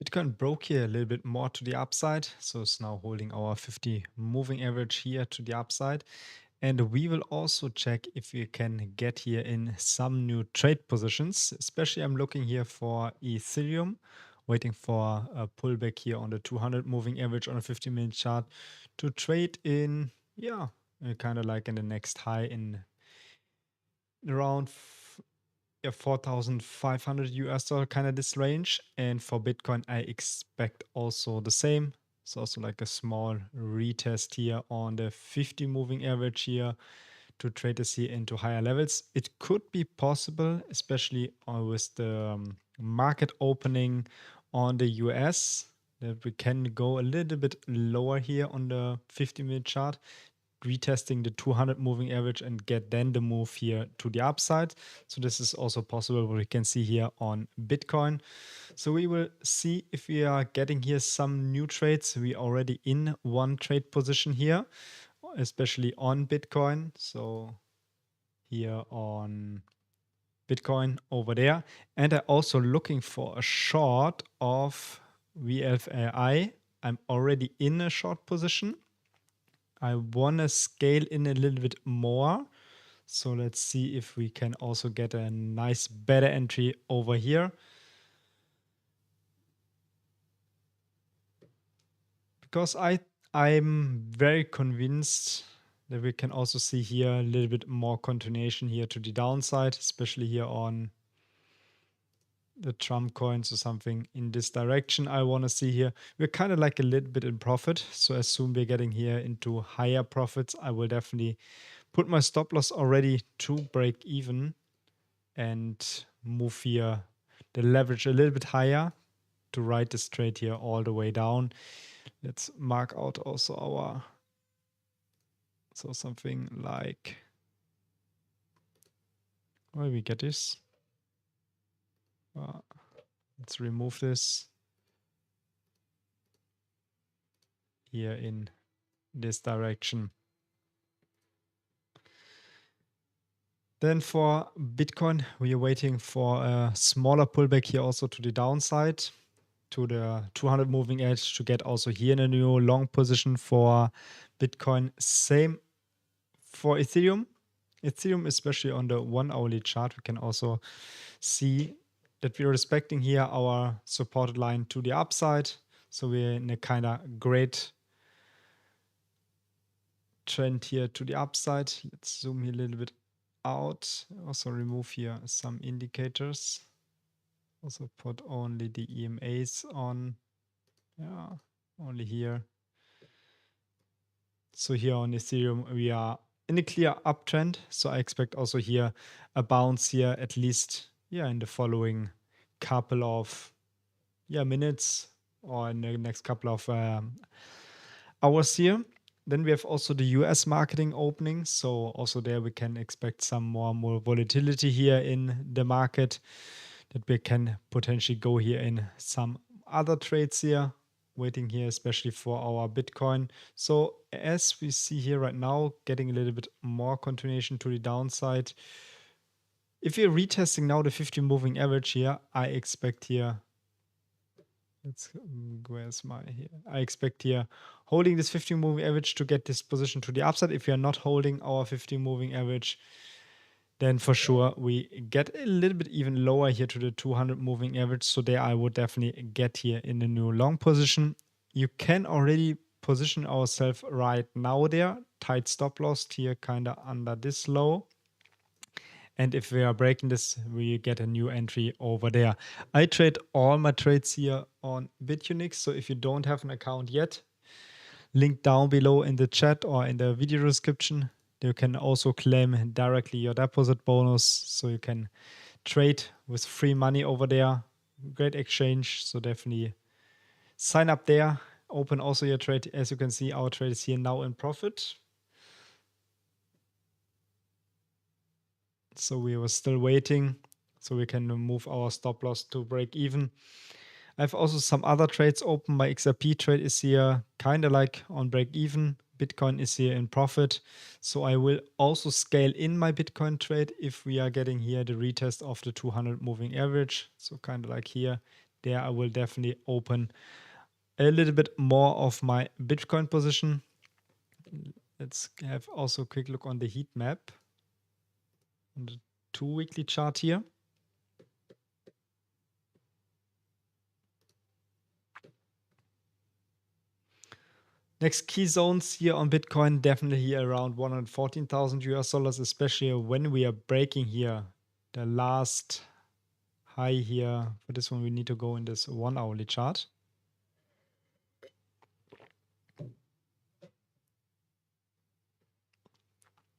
Bitcoin broke here a little bit more to the upside, so it's now holding our 50 moving average here to the upside. And we will also check if we can get here in some new trade positions. Especially I'm looking here for Ethereum, waiting for a pullback here on the 200 moving average on a 50-minute chart to trade in, yeah, kind of like in the next high in around 4,500 US dollar, kind of this range. And for Bitcoin, I expect also the same. It's also like a small retest here on the 50 moving average here to trade this here into higher levels. It could be possible, especially with the market opening on the US, that we can go a little bit lower here on the 50-minute chart, retesting the 200 moving average and get then the move here to the upside. So this is also possible, what we can see here on Bitcoin. So we will see if we are getting here some new trades. We already in one trade position here, especially on Bitcoin. So here on Bitcoin over there. And I'm also looking for a short of 𝗬𝗚𝗍𝗍. I'm already in a short position. I want to scale in a little bit more. So let's see if we can also get a nice better entry over here. Because I'm very convinced that we can also see here a little bit more continuation here to the downside, especially here on the Trump coins or something in this direction. I want to see here. We're kind of like a little bit in profit. So as soon we're getting here into higher profits, I will definitely put my stop loss already to break even and move here the leverage a little bit higher to ride this trade here all the way down. Let's mark out also our, so something like, where we get this? Let's remove this here in this direction. Then for Bitcoin, we are waiting for a smaller pullback here also to the downside, to the 200 moving edge, to get also here in a new long position for Bitcoin. Same for Ethereum. Ethereum, especially on the 1 hourly chart, we can also see that we're respecting here our supported line to the upside. So we're in a kind of great trend here to the upside. Let's zoom here a little bit out. Also remove here some indicators. Also put only the EMAs on. Yeah, only here. So here on Ethereum, we are in a clear uptrend. So I expect also here a bounce here, at least, yeah, in the following couple of minutes or in the next couple of hours here. Then we have also the US marketing opening. So also there we can expect some more volatility here in the market, that we can potentially go here in some other trades here, waiting here especially for our Bitcoin. So as we see here right now, getting a little bit more continuation to the downside. If you're retesting now the 50 moving average here, I expect here, where's my here? I expect here holding this 50 moving average to get this position to the upside. If you're not holding our 50 moving average, then for sure we get a little bit even lower here to the 200 moving average. So there I would definitely get here in a new long position. You can already position ourselves right now there. Tight stop loss here kind of under this low. And if we are breaking this, we get a new entry over there. I trade all my trades here on Bitunic. So if you don't have an account yet, link down below in the chat or in the video description. You can also claim directly your deposit bonus. So you can trade with free money over there. Great exchange. So definitely sign up there. Open also your trade. As you can see, our trade is here now in profit. So we were still waiting, so we can move our stop loss to break even. I have also some other trades open. My XRP trade is here kind of like on break even. Bitcoin is here in profit. So I will also scale in my Bitcoin trade if we are getting here the retest of the 200 moving average. So kind of like here, there I will definitely open a little bit more of my Bitcoin position. Let's have also a quick look on the heat map on the 2-weekly chart here. Next key zones here on Bitcoin, definitely here around 114,000 US dollars, especially when we are breaking here the last high here. For this one, we need to go in this 1-hourly chart.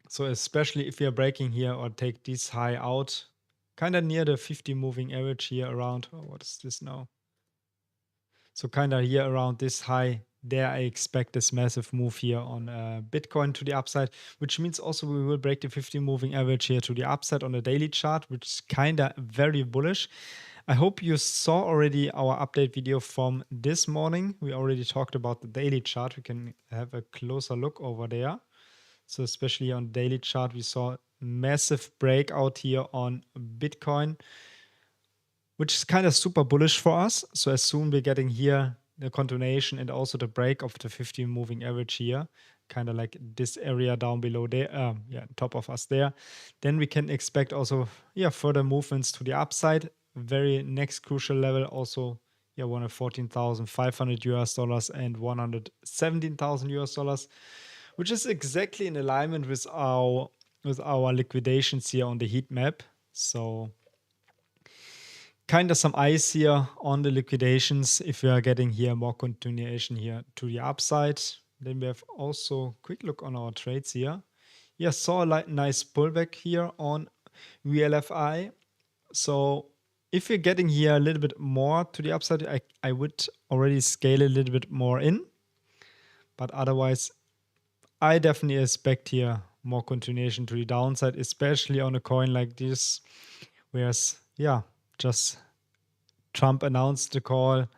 So especially if we are breaking here or take this high out, kind of near the 50 moving average here around, oh, what is this now? So kind of here around this high, there I expect this massive move here on Bitcoin to the upside, which means also we will break the 50 moving average here to the upside on the daily chart, which is kind of very bullish. I hope you saw already our update video from this morning. We already talked about the daily chart. We can have a closer look over there. So especially on the daily chart, we saw massive breakout here on Bitcoin, which is kind of super bullish for us. So as soon we're getting here the continuation and also the break of the 50 moving average here, kind of like this area down below there, top of us there, then we can expect also further movements to the upside. Very next crucial level also 114,500 US dollars and 117,000 US dollars, which is exactly in alignment with our liquidations here on the heat map. So kind of some eyes here on the liquidations if we are getting here more continuation here to the upside. Then we have also quick look on our trades here. Saw a nice pullback here on VLFI. So if you're getting here a little bit more to the upside, I would already scale a little bit more in. But otherwise, I definitely expect here more continuation to the downside, especially on a coin like this, whereas just Trump announced the coin,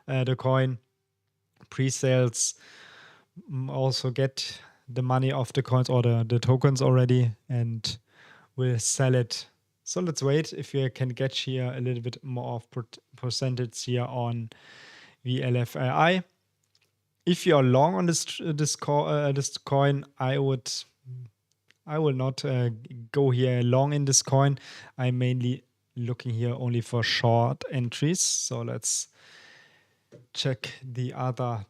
pre-sales, also get the money off the coins or the tokens already, and will sell it. So let's wait if we can get here a little bit more of percentage here on VLFI. If you are long on this coin, I will not go here long in this coin. I'm mainly looking here only for short entries. So let's check the other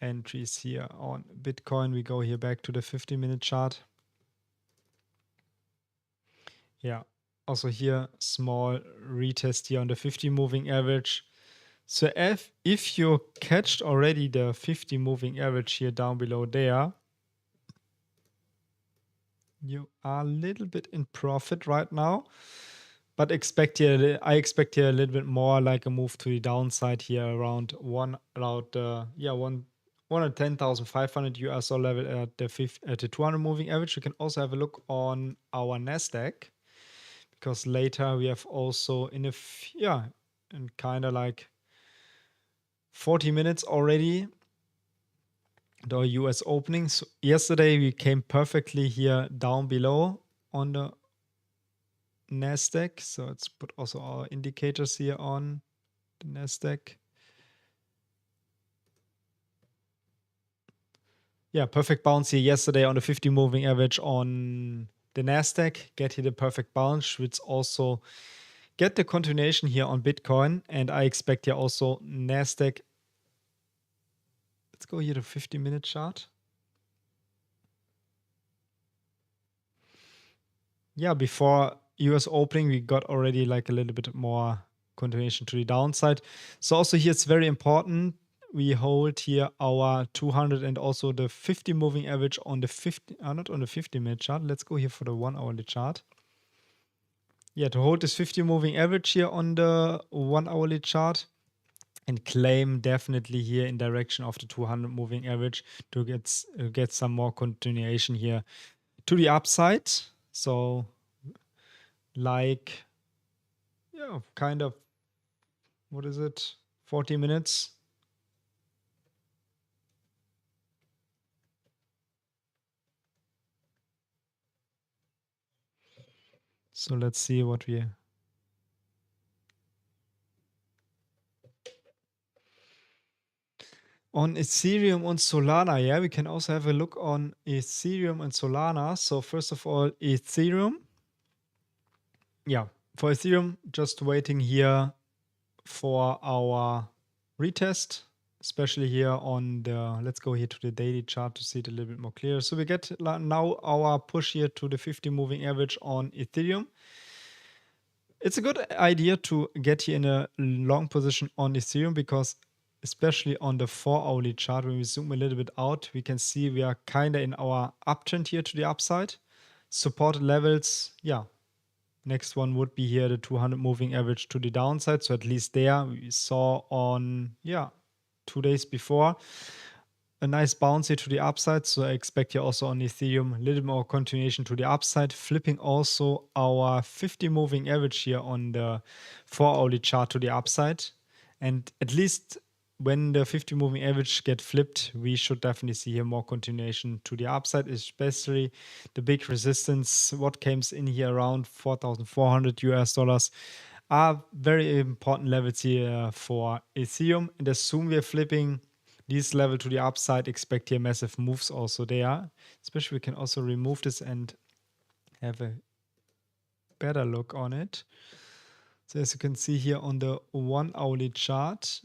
entries here on Bitcoin. We go here back to the 50-minute chart. Also here small retest here on the 50 moving average. So if you catched already the 50 moving average here down below there, you are a little bit in profit right now. But I expect here a little bit more like a move to the downside here around 110,500 US dollar level at the 200 moving average. You can also have a look on our Nasdaq, because later we have also in kind of like 40 minutes already the US opening. So yesterday we came perfectly here down below on the Nasdaq. So let's put also our indicators here on the Nasdaq. Perfect bounce here yesterday on the 50 moving average on the Nasdaq. Get here the perfect bounce, which also get the continuation here on Bitcoin. And I expect here also Nasdaq. Let's go here to 50-minute chart. Before US opening, we got already like a little bit more continuation to the downside. So also here it's very important we hold here our 200 and also the 50 moving average on the 50, not on the 50-minute chart. Let's go here for the 1-hourly chart. To hold this 50 moving average here on the 1-hourly chart and claim definitely here in direction of the 200 moving average to get some more continuation here to the upside. So like, kind of, what is it? 40 minutes. So let's see what we On Ethereum and Solana, yeah, we can also have a look on Ethereum and Solana. So first of all, Ethereum. Yeah, for Ethereum, just waiting here for our retest, especially here on the, let's go here to the daily chart to see it a little bit more clear. So we get now our push here to the 50 moving average on Ethereum. It's a good idea to get here in a long position on Ethereum because especially on the 4-hourly chart, when we zoom a little bit out, we can see we are kind of in our uptrend here to the upside. Supported levels, yeah. Next one would be here the 200 moving average to the downside. So at least there we saw on, 2 days before a nice bounce here to the upside. So I expect here also on Ethereum a little more continuation to the upside, flipping also our 50 moving average here on the 4-hourly chart to the upside. And at least when the 50 moving average get flipped, we should definitely see here more continuation to the upside, especially the big resistance, what comes in here around 4,400 US dollars, are very important levels here for Ethereum. And as soon we are flipping this level to the upside, expect here massive moves also there. Especially we can also remove this and have a better look on it. So as you can see here on the 1-hourly chart,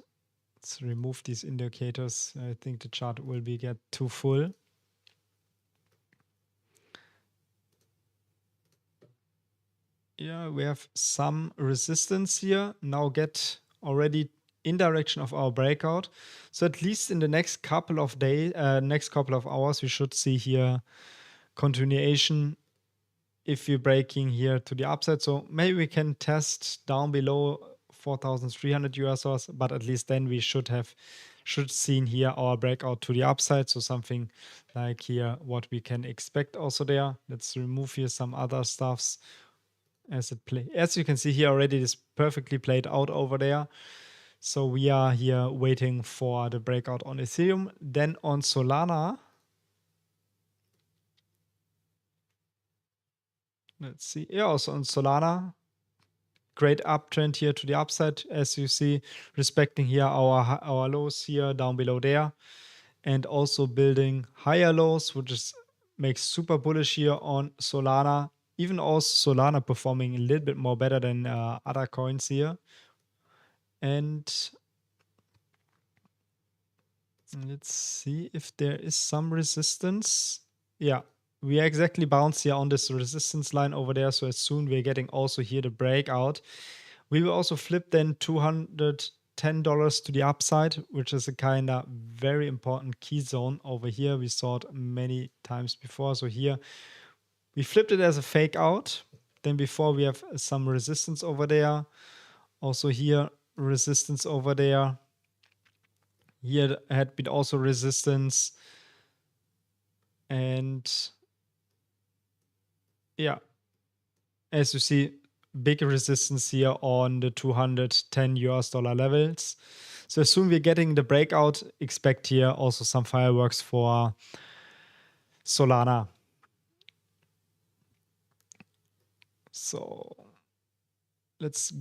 let's remove these indicators. I think the chart will get too full. Yeah, we have some resistance here. Now get already in direction of our breakout. So at least in the next couple of days, next couple of hours, we should see here continuation if we're breaking here to the upside. So maybe we can test down below 4,300 US dollars, but at least then we should seen here our breakout to the upside. So something like here what we can expect also there. Let's remove here some other stuffs as you can see here already, it is perfectly played out over there. So we are here waiting for the breakout on Ethereum. Then on Solana, let's see. Yeah, also on Solana, great uptrend here to the upside, as you see, respecting here our lows here down below there, and also building higher lows, which makes super bullish here on Solana. Even also Solana performing a little bit more better than other coins here. And let's see if there is some resistance. Yeah, we exactly bounce here on this resistance line over there. So as soon we're getting also here the breakout, we will also flip then $210 to the upside, which is a kind of very important key zone over here. We saw it many times before. So here we flipped it as a fake out. Then before we have some resistance over there. Also here resistance over there. Here had been also resistance. And yeah, as you see, big resistance here on the 210 US dollar levels. So as soon we're getting the breakout, expect here also some fireworks for Solana. So let's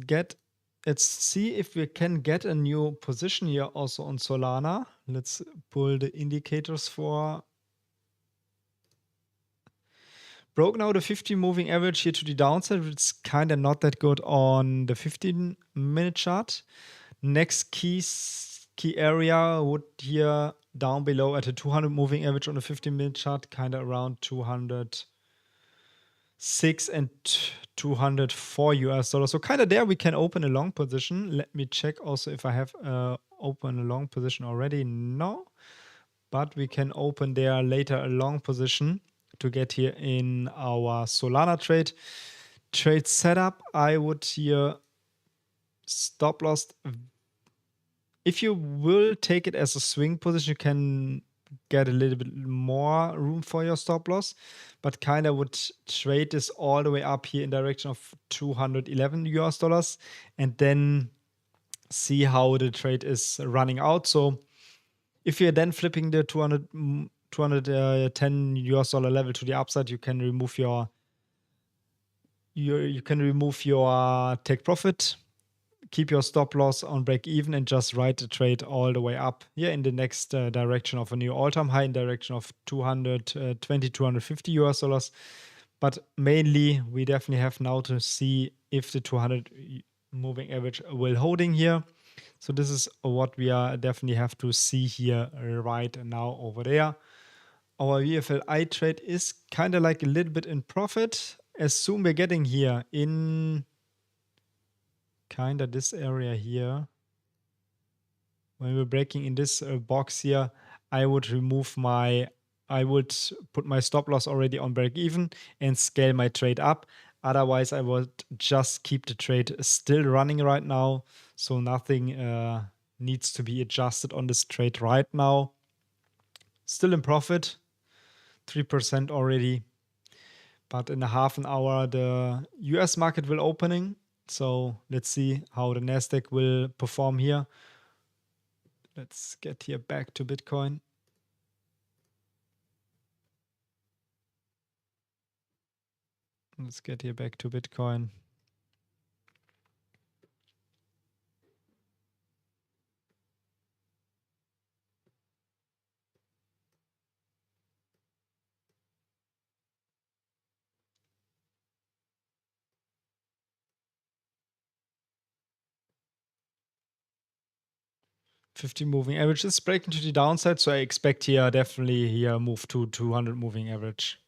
see if we can get a new position here also on Solana. Let's pull the indicators for. Broke now the 50 moving average here to the downside. It's kind of not that good on the 15-minute chart. Next key area would here down below at a 200 moving average on the 15-minute chart, kind of around 206 and 204 US dollars. So kind of there we can open a long position. Let me check also if I have open a long position already. No, but we can open there later a long position to get here in our Solana trade setup. I would here stop loss. If you will take it as a swing position, you can get a little bit more room for your stop loss, but kind of would trade this all the way up here in direction of 211 US dollars and then see how the trade is running out. So if you're then flipping the 210 US dollar level to the upside, you can remove your take profit keep your stop loss on break even and just ride the trade all the way up here in the next direction of a new all-time high, in direction of 220, 250 US dollars. But mainly we definitely have now to see if the 200 moving average will holding here. So this is what we are definitely have to see here right now over there. Our VFLI trade is kind of like a little bit in profit. As soon we're getting here in kind of this area here, when we're breaking in this box here, I would put my stop loss already on break even and scale my trade up. Otherwise, I would just keep the trade still running right now. So nothing needs to be adjusted on this trade right now. Still in profit, 3% already. But in a half an hour, the US market will opening. So let's see how the Nasdaq will perform here. Let's get here back to Bitcoin. Let's get here back to Bitcoin. $50 moving average is breaking to the downside, so I expect here definitely here move to 200 moving average.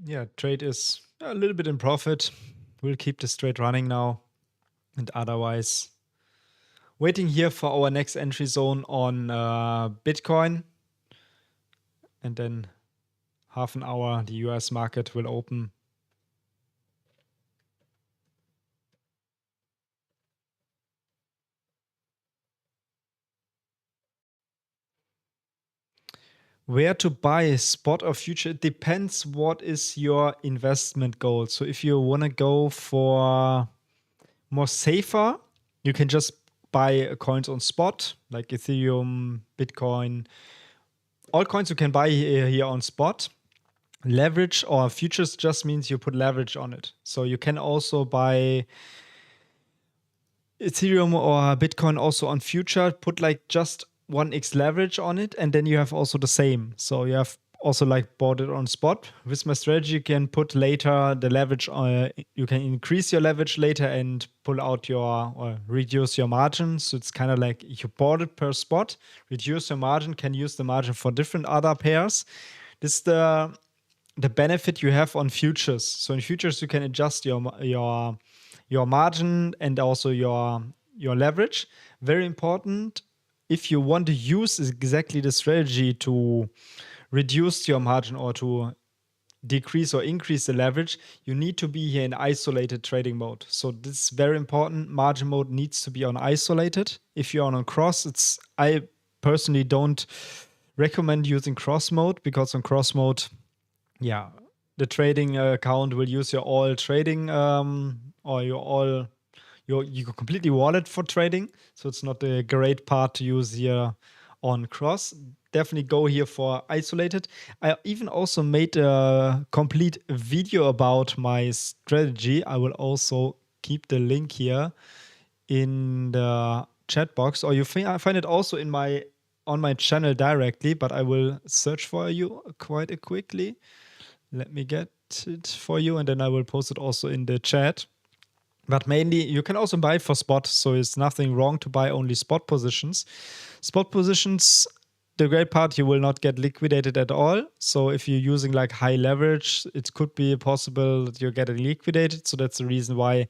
Yeah, trade is a little bit in profit. We'll keep this trade running now. And otherwise, waiting here for our next entry zone on Bitcoin. And then half an hour, the US market will open. Where to buy, spot or future? It depends what is your investment goal. So if you want to go for more safer, you can just buy coins on spot, like Ethereum, Bitcoin. Altcoins you can buy here on spot. Leverage or futures just means you put leverage on it. So you can also buy Ethereum or Bitcoin also on future, put like just 1x leverage on it, and then you have also the same. So you have also like bought it on spot. With my strategy, you can put later the leverage, you can increase your leverage later and pull out or reduce your margin. So it's kind of like you bought it per spot, reduce your margin, can use the margin for different other pairs. This is the benefit you have on futures. So in futures, you can adjust your margin and also your leverage. Very important. If you want to use exactly the strategy to reduce your margin or to decrease or increase the leverage, you need to be here in isolated trading mode. So this is very important. Margin mode needs to be on isolated. If you're on cross, I personally don't recommend using cross mode, because on cross mode, yeah, the trading account will use your all trading or your completely wallet for trading. So it's not a great part to use here on cross. Definitely go here for isolated. I even also made a complete video about my strategy. I will also keep the link here in the chat box, or you find it also on my channel directly, but I will search for you quite quickly. Let me get it for you, and then I will post it also in the chat. But mainly, you can also buy for spot, so it's nothing wrong to buy only spot positions. Spot positions, the great part, you will not get liquidated at all. So if you're using like high leverage, it could be possible that you're getting liquidated. So that's the reason why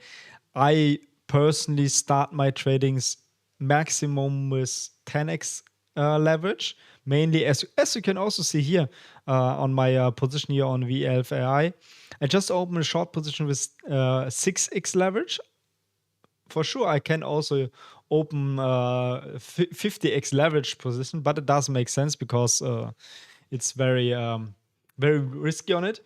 I personally start my tradings maximum with 10x leverage. Mainly, as you can also see here on my position here on 𝗕𝗚𝗊𝗘, I just opened a short position with 6x leverage. For sure, I can also open 50x leverage position, but it doesn't make sense because it's very risky on it.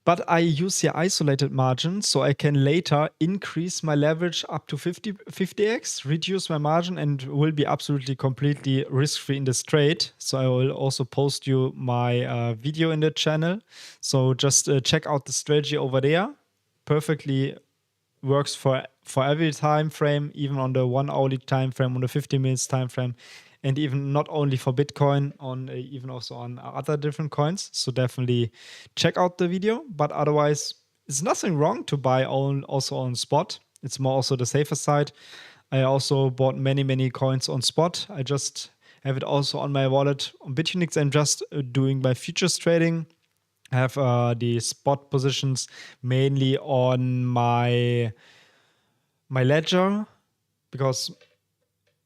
But I use here isolated margins, so I can later increase my leverage up to 50x, reduce my margin, and will be absolutely completely risk-free in this trade. So I will also post you my video in the channel. So just check out the strategy over there. Perfectly works for every time frame, even on the 1 hourly time frame, on the 50 minutes time frame, and even not only for Bitcoin, on even also on other different coins. So definitely check out the video. But otherwise, it's nothing wrong to buy also on spot. It's more also the safer side. I also bought many coins on spot. I just have it also on my wallet on Bitfinex. I'm just doing my futures trading. I have the spot positions mainly on my ledger, because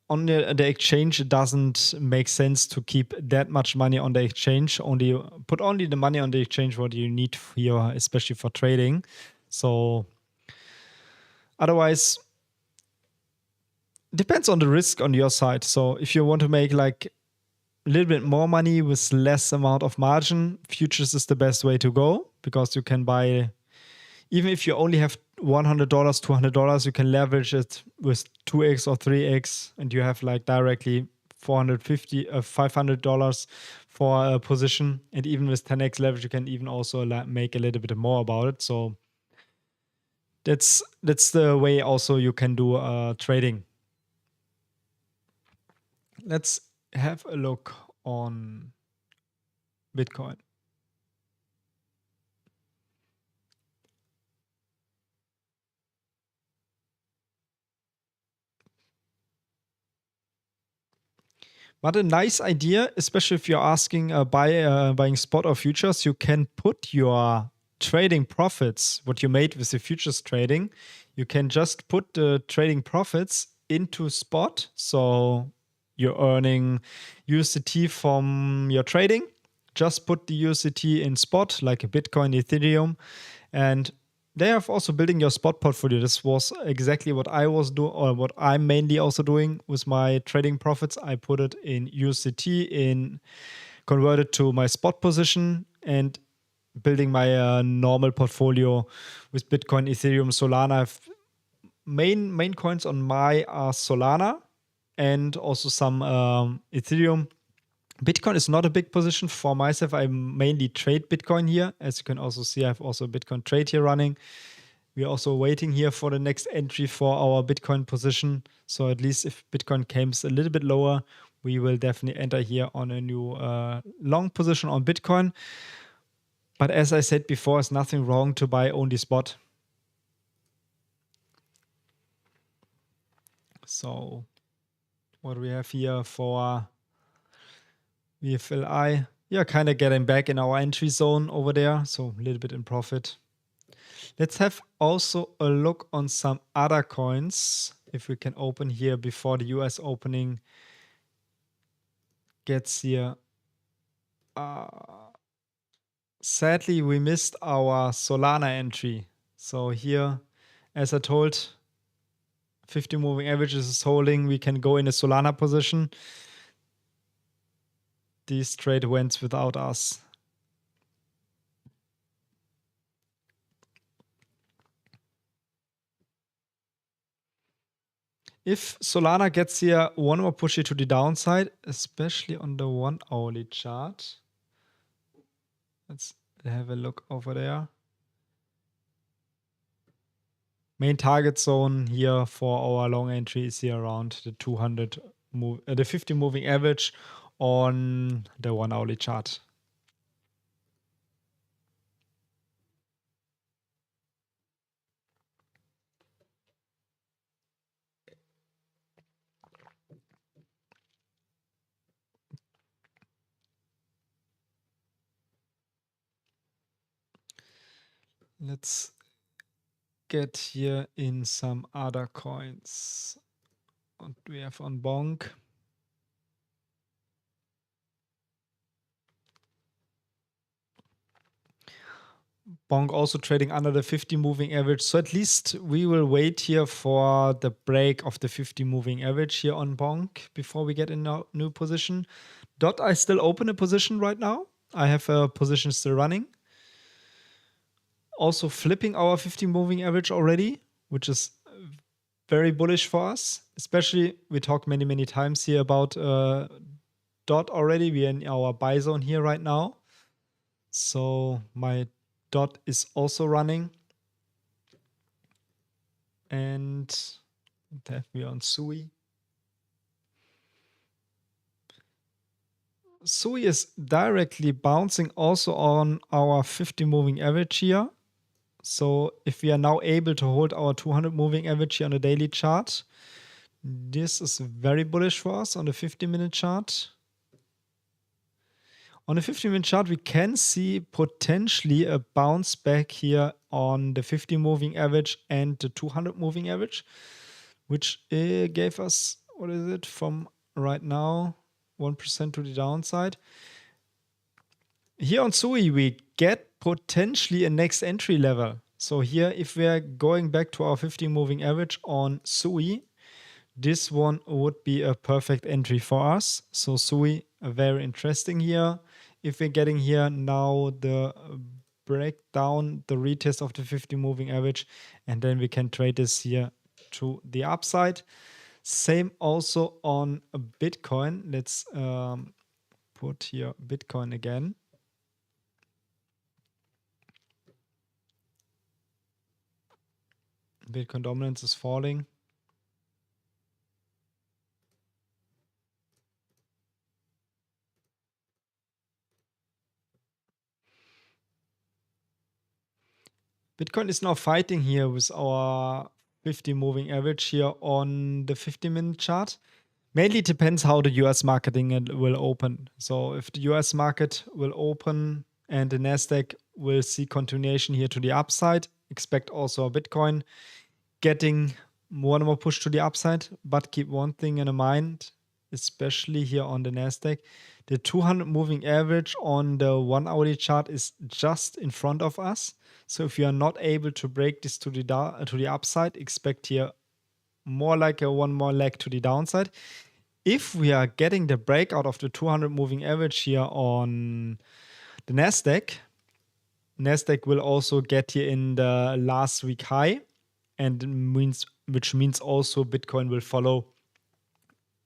on the exchange it doesn't make sense to keep that much money on the exchange. Put only the money on the exchange what you need here, especially for trading. So otherwise, depends on the risk on your side. So if you want to make like a little bit more money with less amount of margin, futures is the best way to go, because you can buy, even if you only have $100, $200, you can leverage it with 2x or 3x, and you have like directly $500 for a position. And even with 10x leverage, you can even also make a little bit more about it. So that's the way also you can do trading. Let's have a look on Bitcoin. But a nice idea, especially if you're asking buying spot or futures, you can put your trading profits, what you made with the futures trading, you can just put the trading profits into spot. So you're earning USDT from your trading. Just put the USDT in spot, like a Bitcoin, Ethereum, and they have also building your spot portfolio. This was exactly what I was doing, or what I'm mainly also doing with my trading profits. I put it in USDT, converted to my spot position, and building my normal portfolio with Bitcoin, Ethereum, Solana. I've main coins on my are Solana and also some Ethereum. Bitcoin is not a big position for myself. I mainly trade Bitcoin here. As you can also see, I have also a Bitcoin trade here running. We're also waiting here for the next entry for our Bitcoin position. So at least if Bitcoin comes a little bit lower, we will definitely enter here on a new long position on Bitcoin. But as I said before, it's nothing wrong to buy only spot. So what do we have here for 𝗕𝗚𝗊𝗘? Yeah, kind of getting back in our entry zone over there. So a little bit in profit. Let's have also a look on some other coins. If we can open here before the US opening gets here. Sadly, we missed our Solana entry. So here, as I told, 50 moving averages is holding. We can go in a Solana position. This trade went without us. If Solana gets here one more push here to the downside, especially on the 1 hourly chart, let's have a look over there. Main target zone here for our long entry is here around the 50 moving average on the 1 hourly chart. Let's get here in some other coins. What do we have on Bonk? Bonk also trading under the 50 moving average. So at least we will wait here for the break of the 50 moving average here on Bonk before we get in a new position. Dot, I still open a position right now. I have a position still running. Also flipping our 50 moving average already, which is very bullish for us. Especially, we talked many times here about Dot already. We are in our buy zone here right now. So my Dot is also running. And that we are on 𝗬cie. 𝗬cie is directly bouncing also on our 50 moving average here. So if we are now able to hold our 200 moving average here on the daily chart, this is very bullish for us on the 50-minute chart. On the 50-minute chart, we can see potentially a bounce back here on the 50 moving average and the 200 moving average, which gave us, what is it, from right now, 1% to the downside. Here on 𝗬cie, we get potentially a next entry level. So here, if we're going back to our 50 moving average on 𝗬cie, this one would be a perfect entry for us. So 𝗬cie, very interesting here. If we're getting here now the breakdown, the retest of the 50 moving average, and then we can trade this here to the upside. Same also on Bitcoin. Let's put here Bitcoin again. Bitcoin dominance is falling. Bitcoin is now fighting here with our 50 moving average here on the 50-minute chart. Mainly depends how the US marketing will open. So if the US market will open and the Nasdaq will see continuation here to the upside, expect also Bitcoin getting more and more push to the upside. But keep one thing in mind, especially here on the Nasdaq, the 200 moving average on the 1 hourly chart is just in front of us. So if you are not able to break this to the upside, expect here more like a one more leg to the downside. If we are getting the breakout of the 200 moving average here on the Nasdaq will also get here in the last week high, and which means also Bitcoin will follow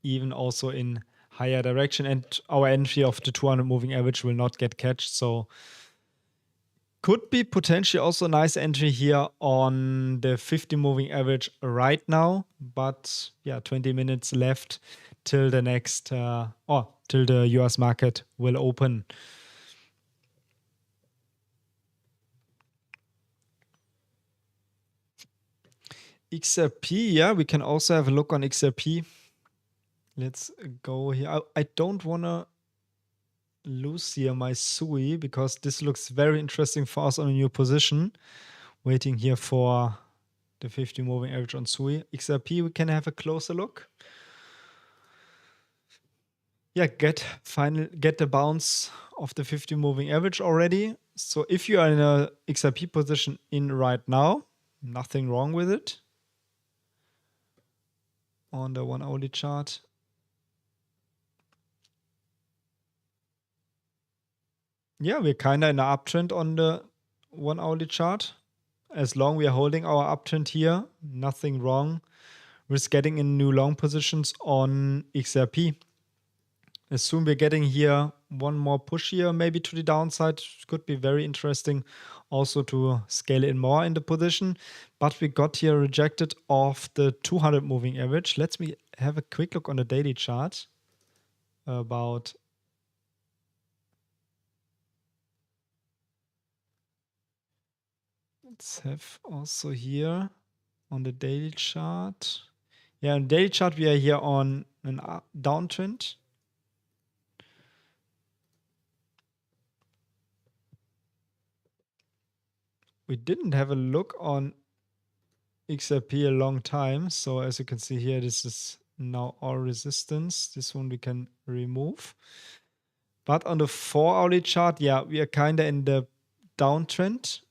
even also in higher direction, and our entry of the 200 moving average will not get catched. So could be potentially also a nice entry here on the 50 moving average right now. But yeah, 20 minutes left till the next, till the US market will open. XRP, yeah, we can also have a look on XRP. Let's go here. I don't want to lose here my 𝗬cie because this looks very interesting for us on a new position. Waiting here for the 50 moving average on 𝗬cie. XRP, we can have a closer look. Yeah, get the bounce of the 50 moving average already. So if you are in a XRP position in right now, nothing wrong with it. On the 1 hourly chart. Yeah, we're kind of in an uptrend on the 1 hourly chart. As long we are holding our uptrend here, nothing wrong with getting in new long positions on XRP. Assume we're getting here one more push here, maybe to the downside. Could be very interesting also to scale in more in the position. But we got here rejected off the 200 moving average. Let's have a quick look on the daily chart about let's have also here on the daily chart. Yeah, on the daily chart, we are here on an downtrend. We didn't have a look on XRP a long time. So as you can see here, this is now all resistance. This one we can remove. But on the 4 hourly chart, yeah, we are kind of in the downtrend.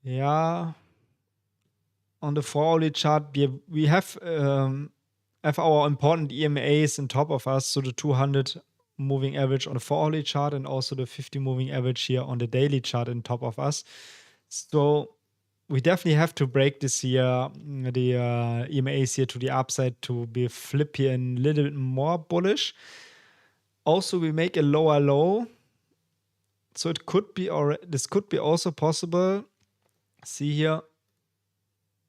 Yeah, on the 4-hourly chart, we have our important EMAs on top of us, so the 200 moving average on the 4-hourly chart and also the 50 moving average here on the daily chart on top of us. So we definitely have to break this here, the EMAs here to the upside to be flip here and a little bit more bullish. Also, we make a lower low, so it could be, or this could be also possible. See here,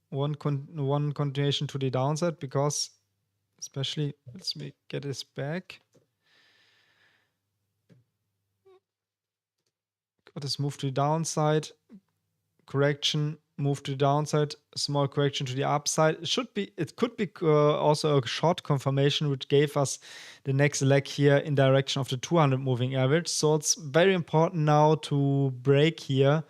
one continuation to the downside, because especially, let's get this back. Got this move to the downside, correction, move to the downside, small correction to the upside. It could be also a short confirmation, which gave us the next leg here in direction of the 200 moving average. So it's very important now to break here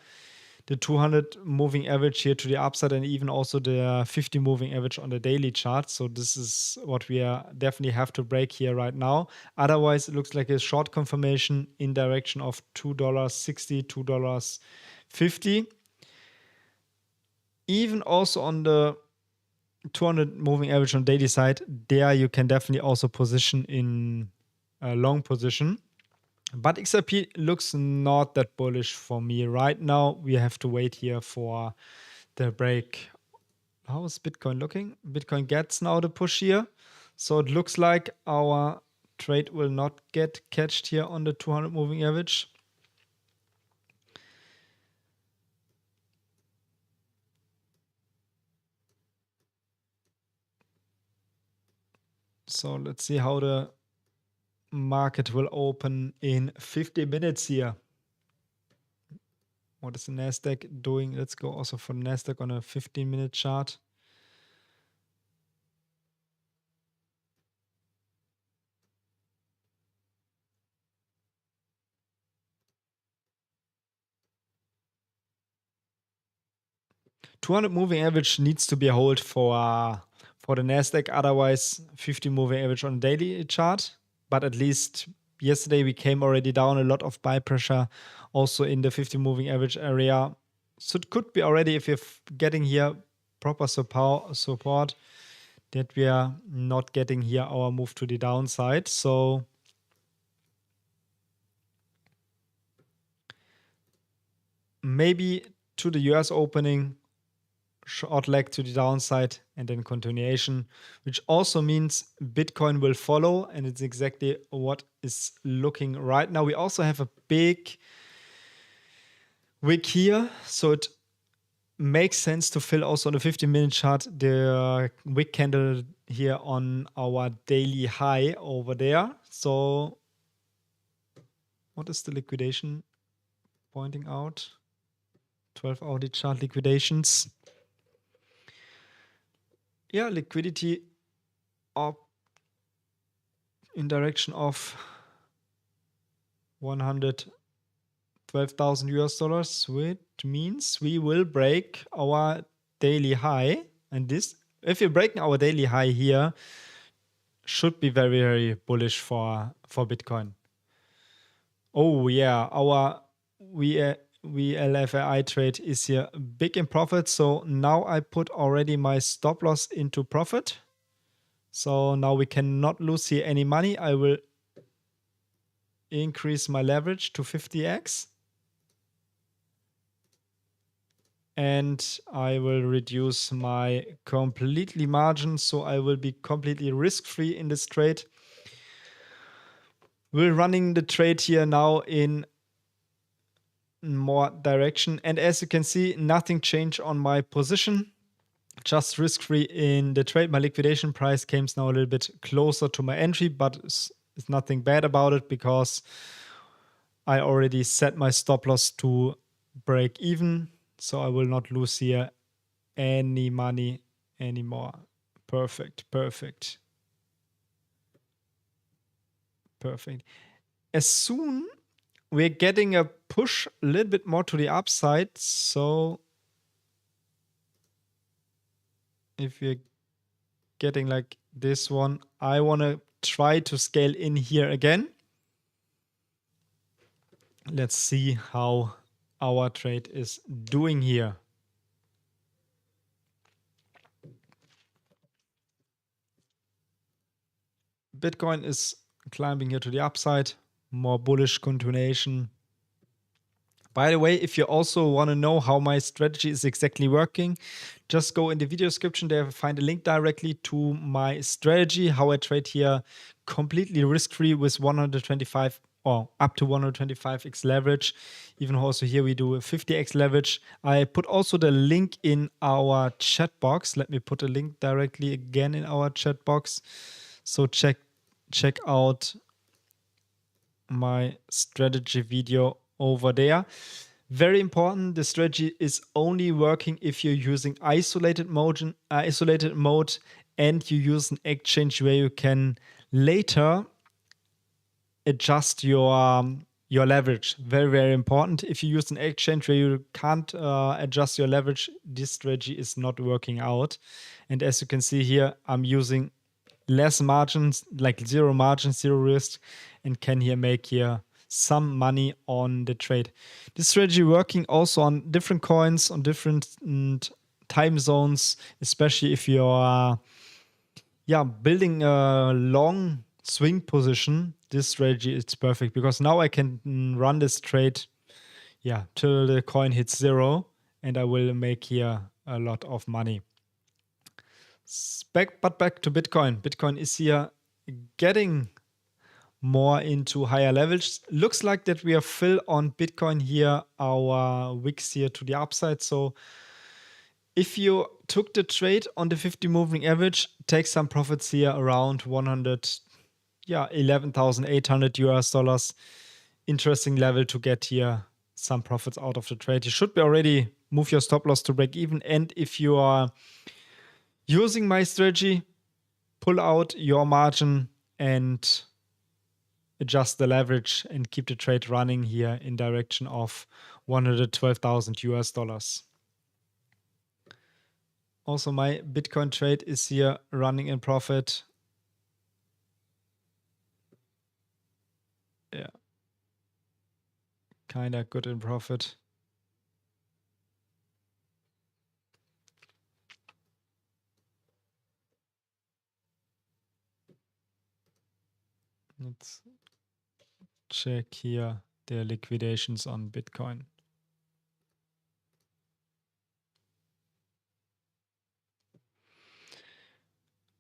the 200 moving average here to the upside, and even also the 50 moving average on the daily chart. So this is what we definitely have to break here right now. Otherwise, it looks like a short confirmation in direction of $2.60, $2.50. Even also on the 200 moving average on daily side, there you can definitely also position in a long position. But XRP looks not that bullish for me right now. We have to wait here for the break. How is Bitcoin looking? Bitcoin gets now the push here. So it looks like our trade will not get catched here on the 200 moving average. So let's see how the market will open in 50 minutes here. What is the Nasdaq doing? Let's go also for Nasdaq on a 15-minute chart. $200 moving average needs to be a hold for the Nasdaq. Otherwise, 50 moving average on daily chart. But at least yesterday we came already down a lot of buy pressure also in the 50 moving average area. So it could be already, if you're getting here proper support, that we are not getting here our move to the downside. So maybe to the US opening, short leg to the downside, and then continuation, which also means Bitcoin will follow, and it's exactly what is looking right now. We also have a big wick here, so it makes sense to fill also on the 15-minute chart the wick candle here on our daily high over there. So what is the liquidation pointing out? 12-hourly chart liquidations. Yeah, liquidity up in direction of 112,000 US dollars, which means we will break our daily high. And this, if we're breaking our daily high here, should be very, very bullish for Bitcoin. Oh yeah, our 𝗕𝗏𝗍𝗍 trade is here big in profit. So now I put already my stop loss into profit. So now we cannot lose here any money. I will increase my leverage to 50x. And I will reduce my completely margin. So I will be completely risk-free in this trade. We're running the trade here now in more direction, and as you can see, nothing changed on my position, just risk-free in the trade. My liquidation price came now a little bit closer to my entry, but it's nothing bad about it, because I already set my stop loss to break even, so I will not lose here any money anymore. Perfect. As soon we're getting a push a little bit more to the upside. So if we're getting like this one, I want to try to scale in here again. let's see how our trade is doing here. Bitcoin is climbing here to the upside, more bullish continuation. By the way, if you also want to know how my strategy is exactly working, just go in the video description there, find a link directly to my strategy, how I trade here completely risk-free with 125 or up to 125x leverage. Even also here we do a 50x leverage. I put also the link in our chat box. Let me put a link directly again in our chat box. So check out my strategy video over there. Very important, the strategy is only working if you're using isolated mode and you use an exchange where you can later adjust your leverage. Very, very important. If you use an exchange where you can't adjust your leverage, this strategy is not working out. And as you can see here, I'm using less margins, like zero margins, zero risk, and can here make here some money on the trade. This strategy working also on different coins, on different time zones, especially if you're building a long swing position. This strategy is perfect because now I can run this trade till the coin hits zero, and I will make here a lot of money. Back to Bitcoin. Bitcoin is here getting more into higher levels. Looks like that we are fill on Bitcoin here, our wicks here to the upside. So if you took the trade on the 50 moving average, take some profits here around $11,800. Interesting level to get here some profits out of the trade. You should be already move your stop loss to break even. And if you are using my strategy, pull out your margin and adjust the leverage and keep the trade running here in direction of $112,000. Also, my Bitcoin trade is here running in profit. Yeah, kind of good in profit. Let's check here the liquidations on Bitcoin.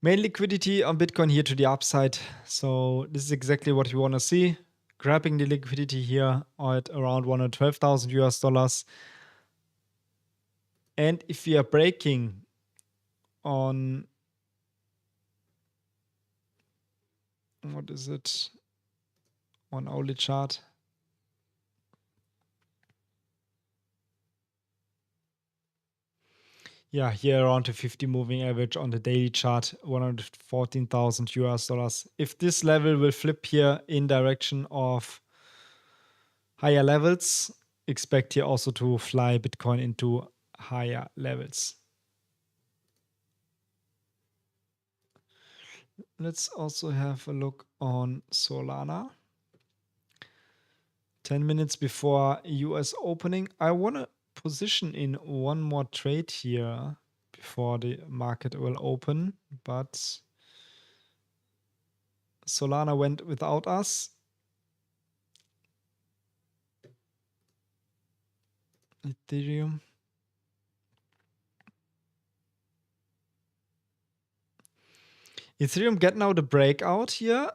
Main liquidity on Bitcoin here to the upside. So this is exactly what you want to see. Grabbing the liquidity here at around $112,000. And if we are breaking on, what is it, on hourly chart, here around the 50 moving average on the daily chart, $114,000. If this level will flip here in direction of higher levels, expect here also to fly Bitcoin into higher levels. Let's also have a look on Solana. 10 minutes before US opening. I want to position in one more trade here before the market will open, but Solana went without us. Ethereum. Ethereum get now the breakout here.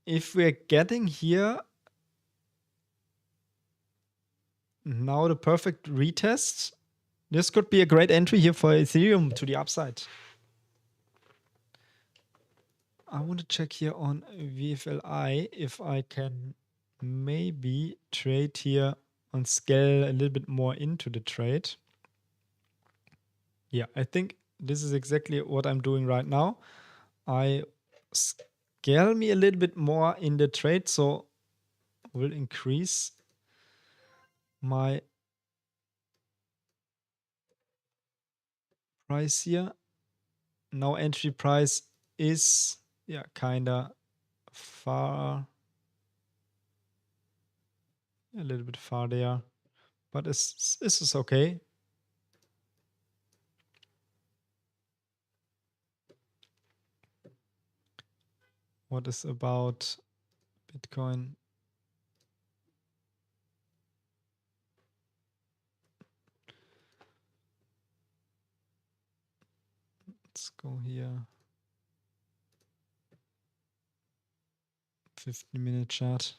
If we're getting here now the perfect retest, this could be a great entry here for Ethereum to the upside. I want to check here on VFLI if I can maybe trade here and scale a little bit more into the trade. Yeah, I think this is exactly what I'm doing right now. I scale me a little bit more in the trade, so will increase my price here. Now entry price is kind of far. A little bit far there, but this is okay. What is about Bitcoin? Let's go here. 15-minute chart.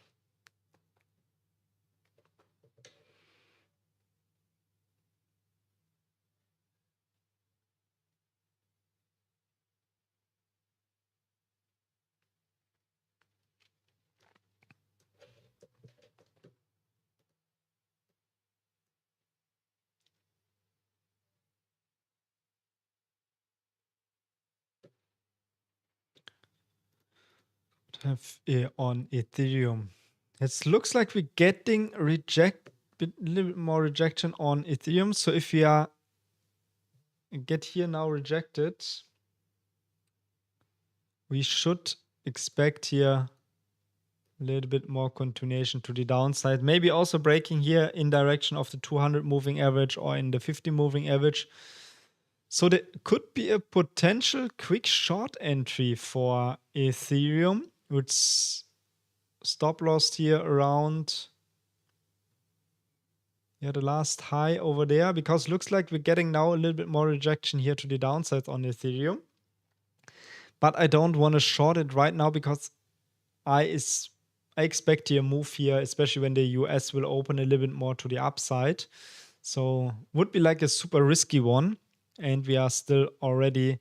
Have on Ethereum. It looks like we're getting a little bit more rejection on Ethereum. So if we are get here now rejected, we should expect here a little bit more continuation to the downside. Maybe also breaking here in direction of the 200 moving average or in the 50 moving average. So there could be a potential quick short entry for Ethereum, with stop loss here around the last high over there, because looks like we're getting now a little bit more rejection here to the downside on Ethereum. But I don't want to short it right now because I expect here a move here, especially when the US will open a little bit more to the upside. So would be like a super risky one. And we are still already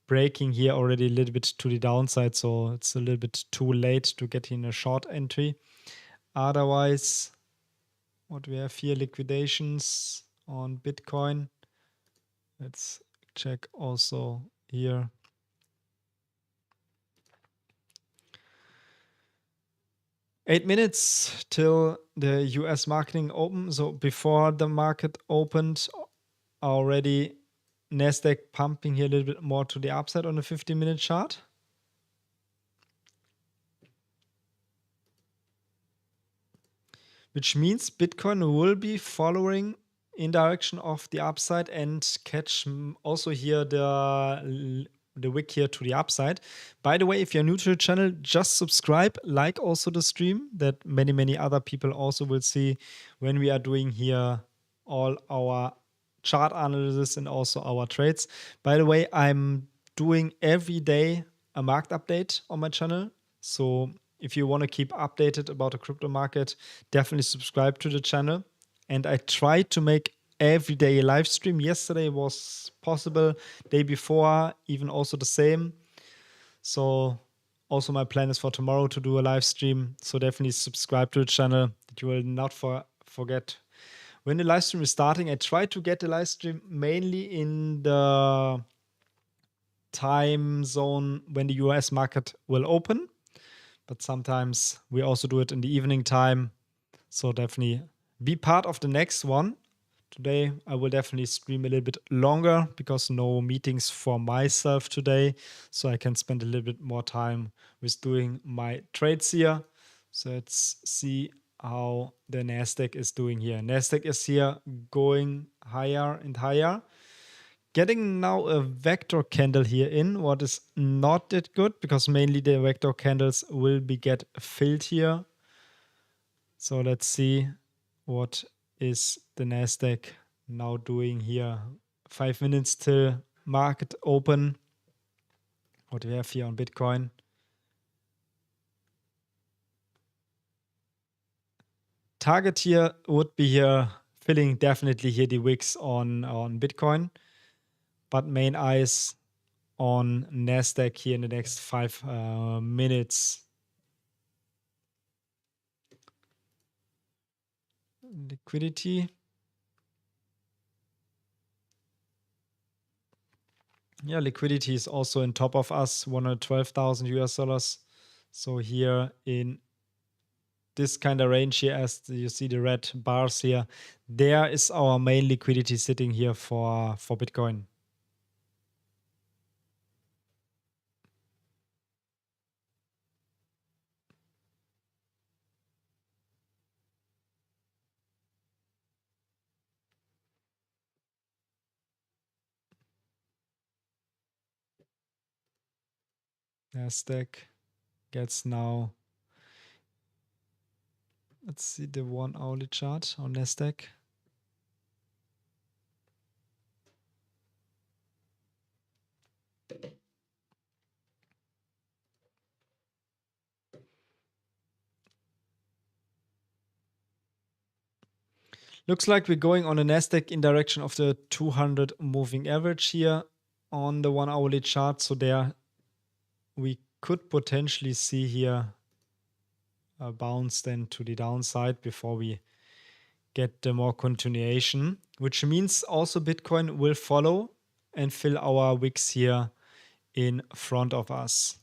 breaking here already a little bit to the downside. So it's a little bit too late to get in a short entry. Otherwise, what we have here, liquidations on Bitcoin. Let's check also here. Eight minutes till the US marketing open. So before the market opened, already Nasdaq pumping here a little bit more to the upside on the 15-minute chart. Which means Bitcoin will be following in direction of the upside and catch also here the wick here to the upside. By the way, if you're new to the channel, just subscribe, like also the stream, that many other people also will see when we are doing here all our chart analysis and also our trades. By the way, I'm doing every day a market update on my channel. So if you want to keep updated about the crypto market, definitely subscribe to the channel. And I try to make every day a live stream. Yesterday was possible, day before even also the same. So also my plan is for tomorrow to do a live stream. So definitely subscribe to the channel that you will not forget when the live stream is starting. I try to get the live stream mainly in the time zone when the US market will open. But sometimes we also do it in the evening time. So definitely be part of the next one. Today, I will definitely stream a little bit longer because no meetings for myself today. So I can spend a little bit more time with doing my trades here. So let's see how the Nasdaq is doing here. Nasdaq is here going higher and higher. Getting now a vector candle here in, what is not that good because mainly the vector candles will get filled here. So let's see what is the Nasdaq now doing here. 5 minutes till market open. What do we have here on Bitcoin? Target here would be here filling definitely here the wicks on Bitcoin. But main eyes on Nasdaq here in the next 5 minutes. Liquidity. Yeah, liquidity is also on top of us, 112,000 US dollars. So here in this kind of range here, as you see the red bars here, there is our main liquidity sitting here for Bitcoin. Nasdaq gets now, let's see the 1 hourly chart on Nasdaq. Looks like we're going on a Nasdaq in direction of the 200 moving average here on the 1 hourly chart. So there we could potentially see here a bounce then to the downside before we get the more continuation, which means also Bitcoin will follow and fill our wicks here in front of us.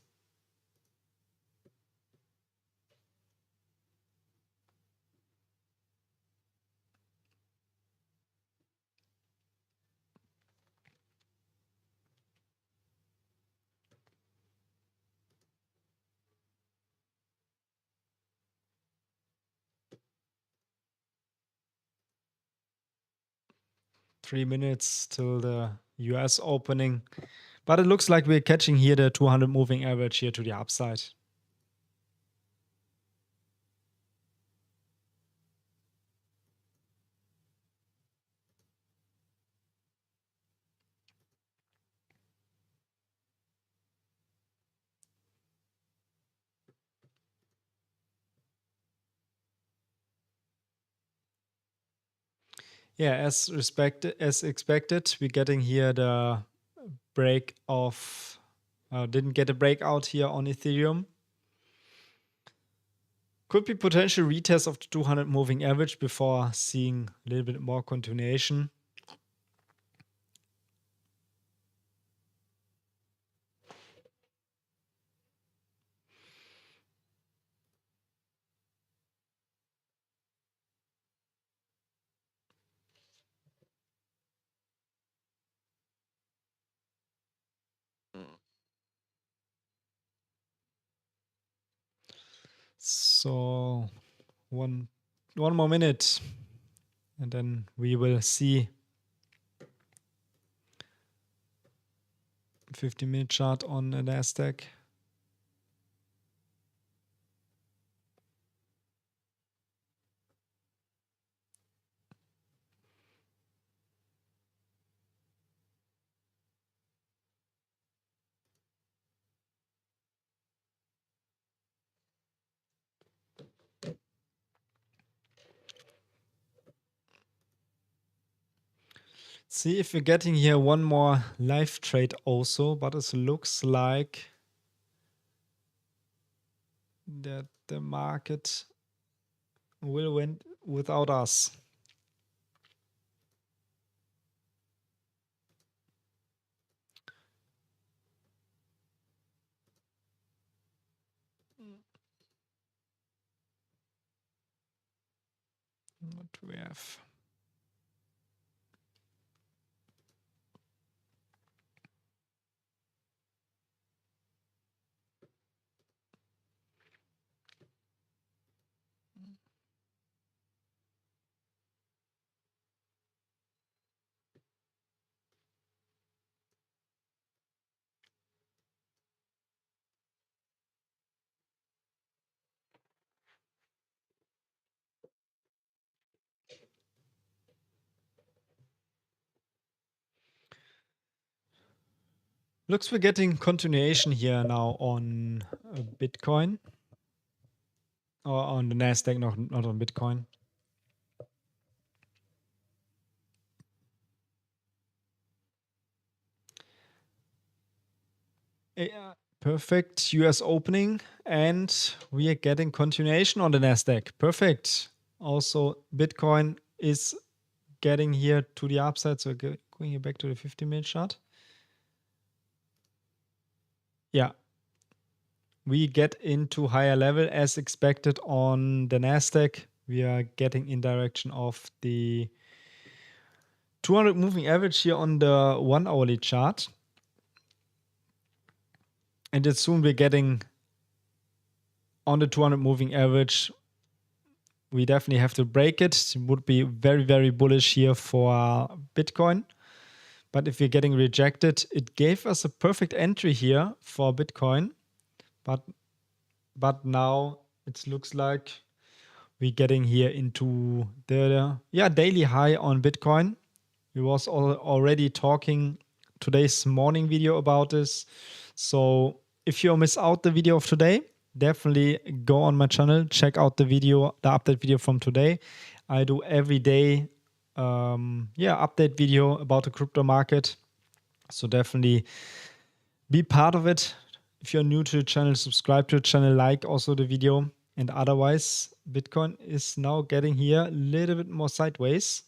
Three minutes till the US opening. But it looks like we're catching here the 200 moving average here to the upside. Yeah, as expected, we're getting here the break of, didn't get a breakout here on Ethereum. Could be potential retest of the 200 moving average before seeing a little bit more continuation. So one more minute and then we will see 50-minute chart on the Nasdaq. See if we're getting here one more live trade also, but it looks like that the market will win without us. What do we have? Looks we're getting continuation here now on Bitcoin. Or on the Nasdaq, not on Bitcoin. Yeah, perfect US opening, and we are getting continuation on the Nasdaq. Perfect. Also, Bitcoin is getting here to the upside, so going here back to the 50-minute chart. Yeah, we get into higher level as expected on the Nasdaq. We are getting in direction of the 200 moving average here on the 1 hourly chart. And then soon we're getting on the 200 moving average. We definitely have to break it. It would be very, very bullish here for Bitcoin. But if we're getting rejected, it gave us a perfect entry here for Bitcoin. but now it looks like we're getting here into the daily high on Bitcoin. We was already talking today's morning video about this. So if you miss out the video of today, definitely go on my channel, check out the video, the update video from today. I do every day update video about the crypto market. So definitely be part of it. If you're new to the channel, subscribe to the channel, like also the video. And otherwise, Bitcoin is now getting here a little bit more sideways.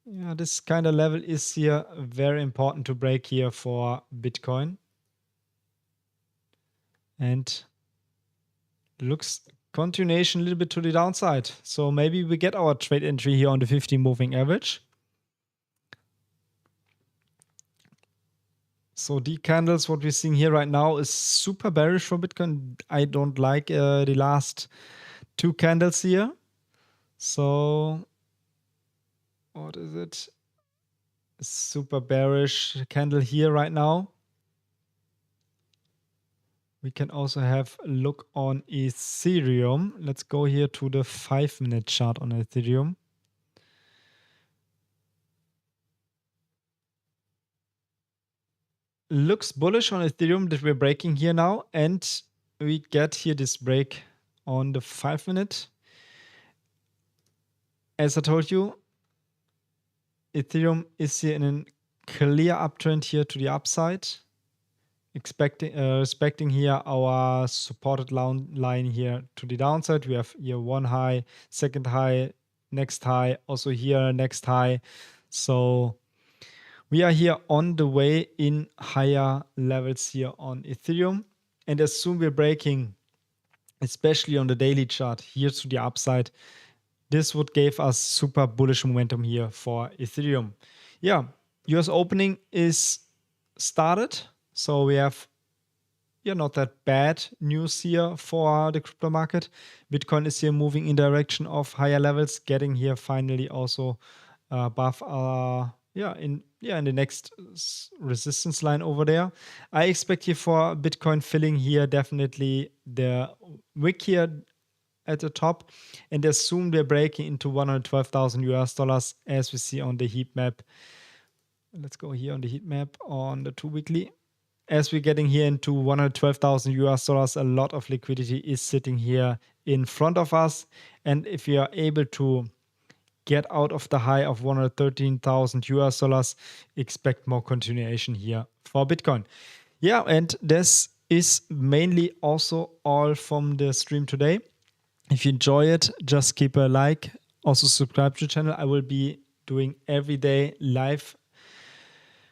Yeah, this kind of level is here very important to break here for Bitcoin. And looks continuation a little bit to the downside. So maybe we get our trade entry here on the 50 moving average. So the candles, what we're seeing here right now is super bearish for Bitcoin. I don't like the last two candles here. So what is it? Super bearish candle here right now. We can also have a look on Ethereum. Let's go here to the 5-minute chart on Ethereum. Looks bullish on Ethereum that we're breaking here now, and we get here this break on the 5-minute. As I told you, Ethereum is here in a clear uptrend here to the upside, respecting here our supported line here to the downside. We have here one high, second high, next high, also here next high. So we are here on the way in higher levels here on Ethereum. And as soon we're breaking, especially on the daily chart here to the upside, this would give us super bullish momentum here for Ethereum. Yeah, US opening is started. So we have not that bad news here for the crypto market. Bitcoin is here moving in direction of higher levels, getting here finally also above in the next resistance line over there. I expect here for Bitcoin filling here definitely the wick here at the top, and as soon we're breaking into $112,000 as we see on the heat map. Let's go here on the heat map on the 2-weekly. As we're getting here into $112,000, a lot of liquidity is sitting here in front of us, and if we are able to get out of the high of $113,000, expect more continuation here for Bitcoin. Yeah, and this is mainly also all from the stream today. If you enjoy it, just keep a like. Also subscribe to the channel. I will be doing every day live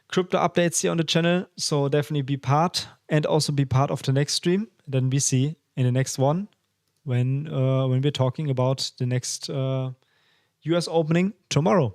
crypto updates here on the channel. So definitely be part, and also be part of the next stream. Then we see in the next one when we're talking about the next US opening tomorrow.